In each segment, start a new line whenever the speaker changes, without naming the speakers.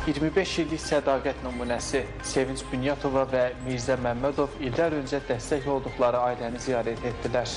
25 illik sədaqət nümunəsi Sevinç Bünyatova və Mirzə Məmmədov illər öncə dəstək olduqları ailəni ziyarət etdilər.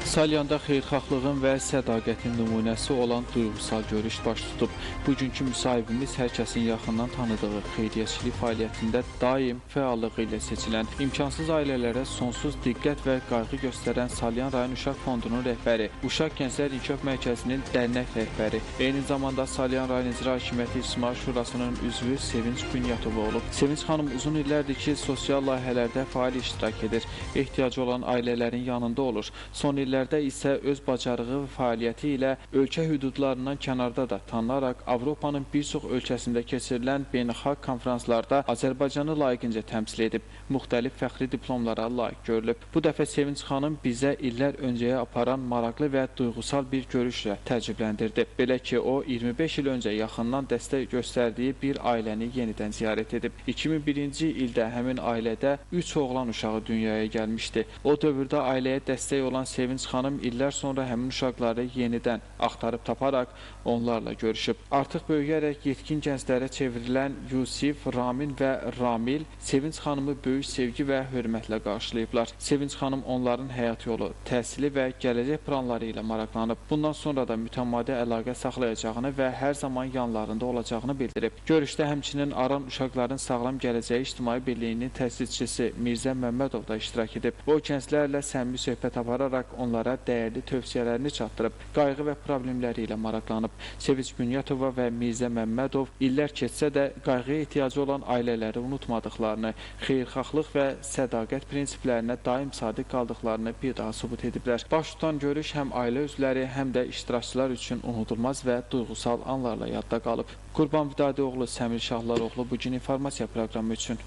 Salyanda xeyirxahlığın və sədaqətin nümunəsi olan duyğusal görüş baş tutub. Bugünkü müsahibimiz hər kəsin yaxından tanıdığı xeyriyyəçilik fəaliyyətində daim fəallığı ilə seçilən, imkansız ailələrə sonsuz diqqət və qayğı göstərən Salyan rayon Uşaq Fondunun rəhbəri, Uşaq Gənclər İnkişaf Mərkəzinin dərnək rəhbəri, eyni zamanda Salyan rayon İcra Hakimiyyəti İctimai Şurasının üzvü Sevinç Bünyatova olub. Sevinç xanım uzun illərdir ki, sosial layihələrdə faal iştirak edir, ehtiyacı olan ailələrin yanında olur. Son illərdə isə öz bacarığı və fəaliyyəti ilə ölkə hüdudlarından kənarda da tanınaraq Avropanın bir çox ölkəsində keçirilən beynəlxalq konferanslarda Azərbaycanı layiqincə təmsil edib, müxtəlif fəxri diplomlara layiq görülüb. Bu dəfə Sevinç xanım bizə illər öncəyə aparan maraqlı və duyğusal bir görüşlə təəccübləndirdi. Belə ki, o 25 il öncə yaxından dəstək göstərdiyi bir ailəni yenidən ziyarət edib. 2001-ci ildə həmin ailədə 3 oğlan uşağı dünyaya gəlmişdi. O dövrdə ailəyə dəstək olan Sevinç xanım illər sonra həmin uşaqları yenidən axtarıb taparaq onlarla görüşüb. Artıq böyüyərək yetkin gənclərə çevrilən Yusif, Ramin və Ramil Sevinç xanımı böyük sevgi və hörmətlə qarşılayıblar. Sevinç xanım onların həyat yolu, təhsili və gələcək planları ilə maraqlanıb. Bundan sonra da mütəmadi əlaqə saxlayacağını və hər zaman yanlarında olacağını bildirib. Görüşdə həmçinin Aran Uşaqların Sağlam Gələcəyi İctimai Birliyinin təsisçisi Mirzə Məmmədov da iştirak edib. O gənclərlə səmimi söhbət apararaq onlara dəyərli tövsiyələrini çatdırıb, qayğı və problemləri ilə maraqlanıb. Sevinç Bünyatova və Mirzə Məmmədov illər keçsə də qayğıya ehtiyacı olan ailələri unutmadıqlarını, xeyirxahlıq və sədaqət prinsiplərinə daim sadiq qaldıqlarını bir daha sübut ediblər. Baş tutan görüş həm ailə üzvləri, həm də iştirakçılar üçün unudulmaz və duyğusal anlarla yadda qalıb. Qurban Vidadi oğlu Səmir Şahlaroğlu bugün informasiya proqramı üçün.